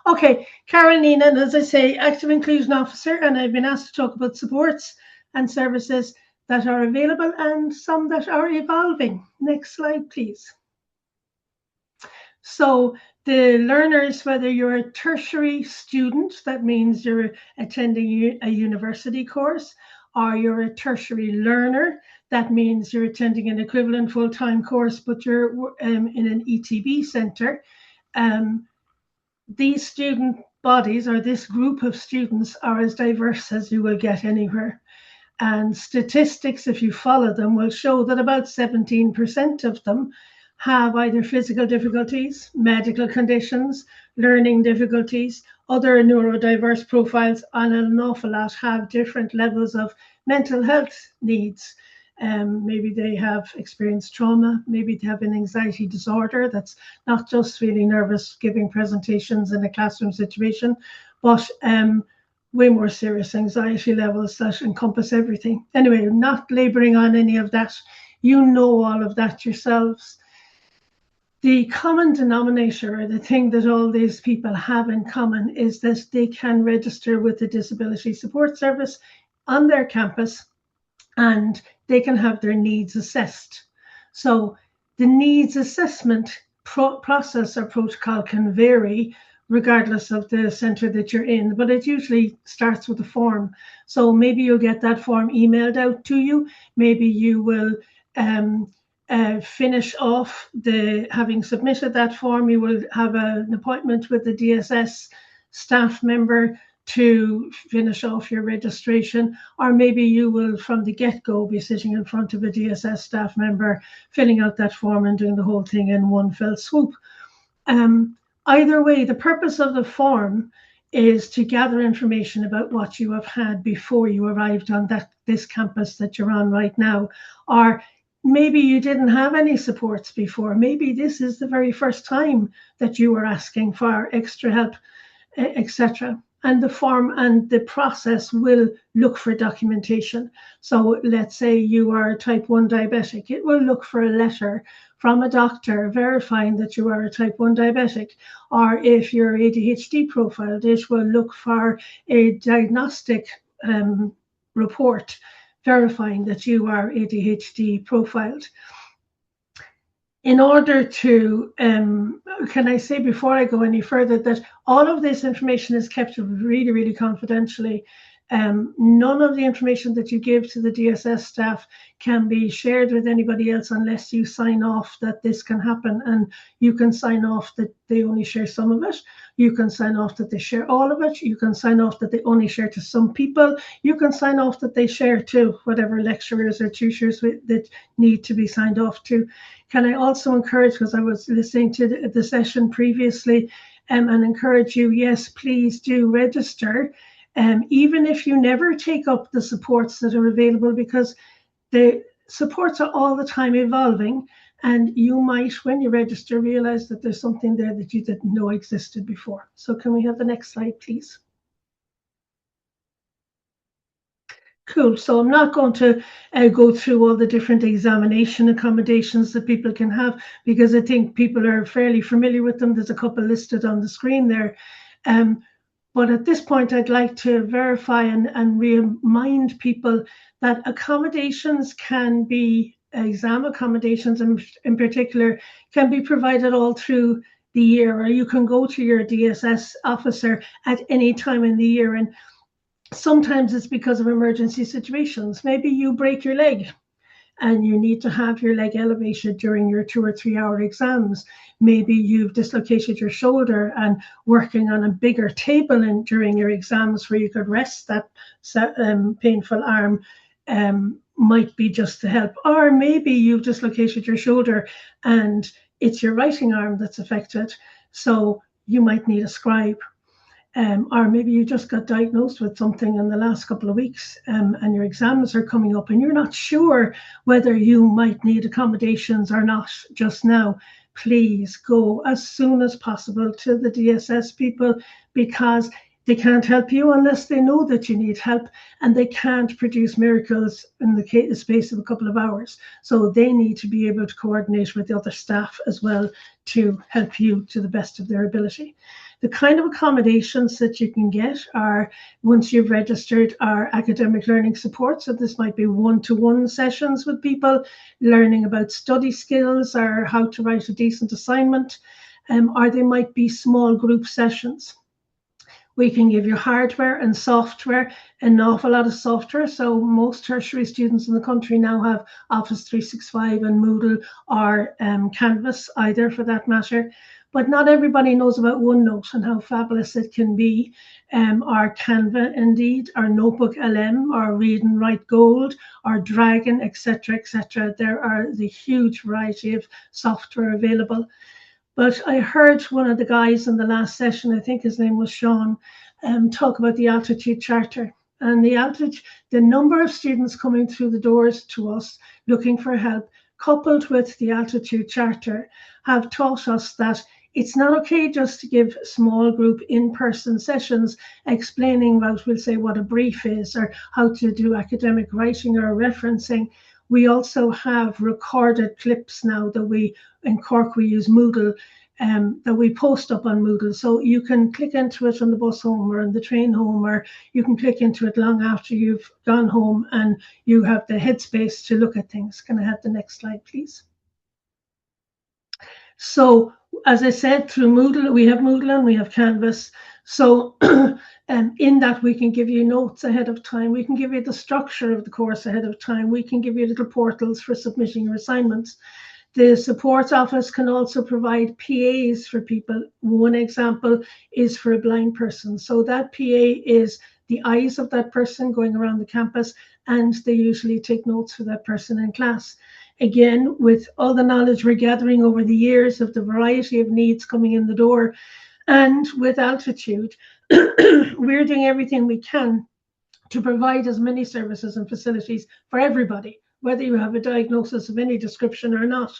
Okay, Karen Neenan, as I say, Active Inclusion Officer, and I've been asked to talk about supports and services that are available and some that are evolving. Next slide, please. So the learners, whether you're a tertiary student, that means you're attending a university course, or you're a tertiary learner, that means you're attending an equivalent full-time course, but you're in an ETB centre. These student bodies, or this group of students, are as diverse as you will get anywhere. And statistics, if you follow them, will show that about 17% of them have either physical difficulties, medical conditions, learning difficulties, other neurodiverse profiles, and an awful lot have different levels of mental health needs. Maybe they have experienced trauma, maybe they have an anxiety disorder that's not just feeling nervous giving presentations in a classroom situation, but way more serious anxiety levels that encompass everything. Anyway, not laboring on any of that. You know all of that yourselves. The common denominator, or the thing that all these people have in common, is that they can register with the Disability Support Service on their campus and they can have their needs assessed. So the needs assessment process or protocol can vary regardless of the centre that you're in, but it usually starts with a form. So maybe you'll get that form emailed out to you. Maybe you will finish off having submitted that form, you will have an appointment with the DSS staff member to finish off your registration, or maybe you will from the get-go be sitting in front of a DSS staff member filling out that form and doing the whole thing in one fell swoop. Either way, the purpose of the form is to gather information about what you have had before you arrived on this campus that you're on right now, or maybe you didn't have any supports before. Maybe this is the very first time that you were asking for extra help, etc. And the form and the process will look for documentation. So let's say you are type 1 diabetic. It will look for a letter from a doctor verifying that you are a type 1 diabetic. Or if you're ADHD profiled, it will look for a diagnostic report verifying that you are ADHD profiled. In order to, can I say before I go any further that all of this information is kept really, really confidentially. None of the information that you give to the DSS staff can be shared with anybody else unless you sign off that this can happen. And you can sign off that they only share some of it. You can sign off that they share all of it. You can sign off that they only share to some people. You can sign off that they share to whatever lecturers or tutors that need to be signed off to. Can I also encourage, because I was listening to the session previously, and encourage you, yes, please do register. Even if you never take up the supports that are available, because the supports are all the time evolving, and you might, when you register, realize that there's something there that you didn't know existed before. So can we have the next slide, please? Cool. So I'm not going to go through all the different examination accommodations that people can have, because I think people are fairly familiar with them. There's a couple listed on the screen there. But at this point, I'd like to verify and remind people that accommodations can be, exam accommodations in particular, can be provided all through the year, or you can go to your DSS officer at any time in the year. And sometimes it's because of emergency situations. Maybe you break your leg and you need to have your leg elevated during your 2 or 3 hour exams. Maybe you've dislocated your shoulder and working on a bigger table during your exams where you could rest that painful arm might be just to help. Or maybe you've dislocated your shoulder and it's your writing arm that's affected, so you might need a scribe. Or maybe you just got diagnosed with something in the last couple of weeks and your exams are coming up and you're not sure whether you might need accommodations or not just now. Please go as soon as possible to the DSS people, because they can't help you unless they know that you need help, and they can't produce miracles in the space of a couple of hours. So they need to be able to coordinate with the other staff as well to help you to the best of their ability. The kind of accommodations that you can get are, once you've registered, are academic learning support. So this might be one-to-one sessions with people learning about study skills or how to write a decent assignment, or they might be small group sessions. We can give you hardware and software, an awful lot of software. So most tertiary students in the country now have Office 365 and Moodle or Canvas, either for that matter. But not everybody knows about OneNote and how fabulous it can be, or Canva indeed, or Notebook LM, or Read and Write Gold, or Dragon, etc., etc. There are the huge variety of software available. But I heard one of the guys in the last session, I think his name was Sean, talk about the Altitude Charter. And the number of students coming through the doors to us looking for help, coupled with the Altitude Charter, have taught us that it's not okay just to give small group in-person sessions explaining about, we'll say, what a brief is or how to do academic writing or referencing. We also have recorded clips now that in Cork, we use Moodle, that we post up on Moodle. So you can click into it on the bus home or on the train home, or you can click into it long after you've gone home and you have the headspace to look at things. Can I have the next slide, please? So as I said, through Moodle, we have Moodle and we have Canvas. So in that, we can give you notes ahead of time. We can give you the structure of the course ahead of time. We can give you little portals for submitting your assignments. The support office can also provide PAs for people. One example is for a blind person. So that PA is the eyes of that person going around the campus, and they usually take notes for that person in class. Again, with all the knowledge we're gathering over the years of the variety of needs coming in the door, and with Altitude, we're doing everything we can to provide as many services and facilities for everybody, whether you have a diagnosis of any description or not.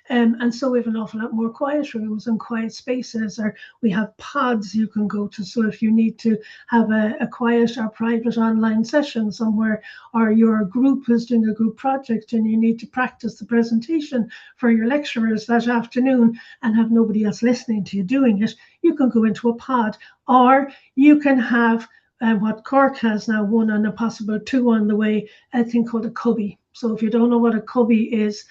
And so we have an awful lot more quiet rooms and quiet spaces, or we have pods you can go to. So if you need to have a quiet or private online session somewhere, or your group is doing a group project and you need to practice the presentation for your lecturers that afternoon and have nobody else listening to you doing it, you can go into a pod. Or you can have what Cork has now, one and a possible two on the way, a thing called a cubby. So if you don't know what a cubby is,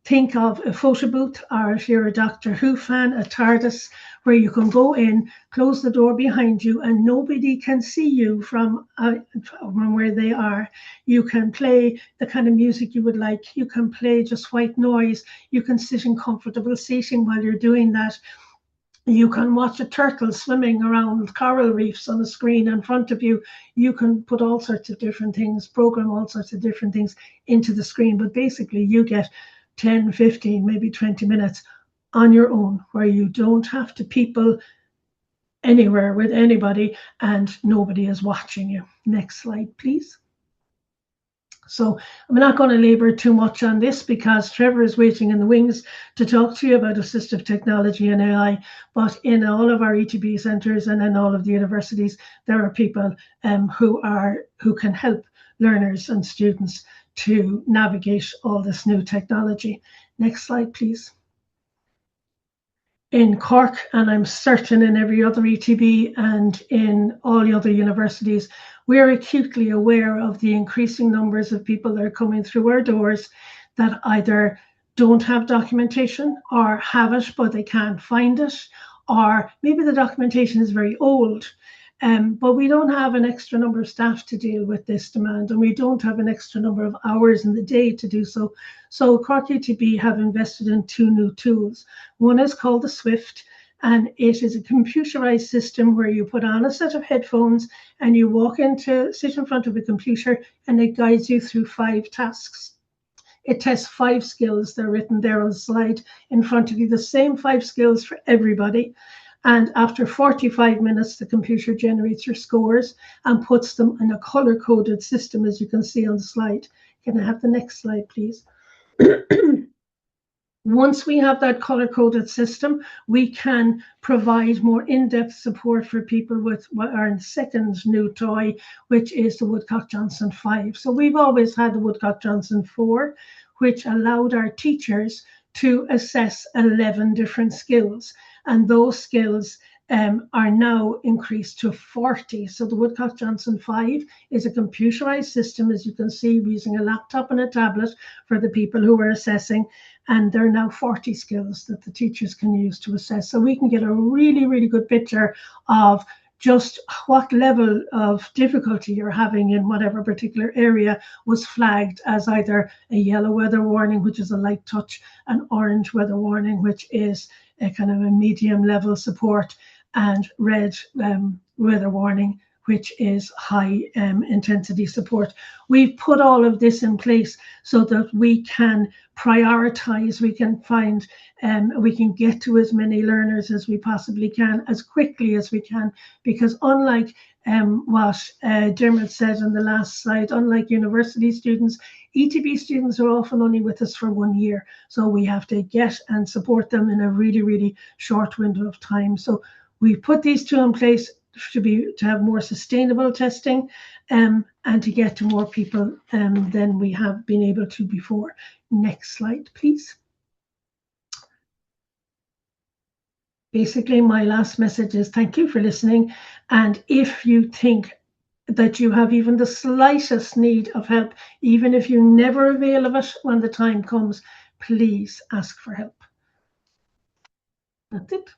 think of a photo booth, or if you're a Doctor Who fan, a TARDIS, where you can go in, close the door behind you, and nobody can see you from where they are. You can play the kind of music you would like. You can play just white noise. You can sit in comfortable seating while you're doing that. You can watch a turtle swimming around coral reefs on a screen in front of you. You can put all sorts of different things, program all sorts of different things into the screen. But basically, you get 10, 15, maybe 20 minutes on your own, where you don't have to people anywhere with anybody and nobody is watching you. Next slide, please. So I'm not going to labor too much on this because Trevor is waiting in the wings to talk to you about assistive technology and AI. But in all of our ETB centres and in all of the universities, there are people who can help learners and students to navigate all this new technology. Next slide, please. In Cork, and I'm certain in every other ETB and in all the other universities, we are acutely aware of the increasing numbers of people that are coming through our doors that either don't have documentation or have it, but they can't find it, or maybe the documentation is very old. But we don't have an extra number of staff to deal with this demand, and we don't have an extra number of hours in the day to do so. So Cork UTB have invested in two new tools. One is called the Swift, and it is a computerized system where you put on a set of headphones and you sit in front of a computer, and it guides you through 5 tasks. It tests 5 skills. They're written there on the slide in front of you, the same 5 skills for everybody. And after 45 minutes, the computer generates your scores and puts them in a color-coded system, as you can see on the slide. Can I have the next slide, please? Once we have that color-coded system, we can provide more in-depth support for people with what our second new toy, which is the Woodcock-Johnson 5. So we've always had the Woodcock-Johnson 4, which allowed our teachers to assess 11 different skills. And those skills are now increased to 40. So the Woodcock-Johnson 5 is a computerized system, as you can see, using a laptop and a tablet for the people who are assessing. And there are now 40 skills that the teachers can use to assess. So we can get a really, really good picture of just what level of difficulty you're having in whatever particular area was flagged as either a yellow weather warning, which is a light touch, an orange weather warning, which is a kind of a medium level support, and red weather warning, which is high intensity support. We've put all of this in place so that we can prioritize, we can find, we can get to as many learners as we possibly can, as quickly as we can, because unlike what Dermot said on the last slide, unlike university students, ETB students are often only with us for 1 year. So we have to get and support them in a really, really short window of time. So we put these two in place to have more sustainable testing and to get to more people than we have been able to before. Next slide, please. Basically, my last message is thank you for listening. And if you think that you have even the slightest need of help, even if you never avail of it when the time comes, please ask for help. That's it.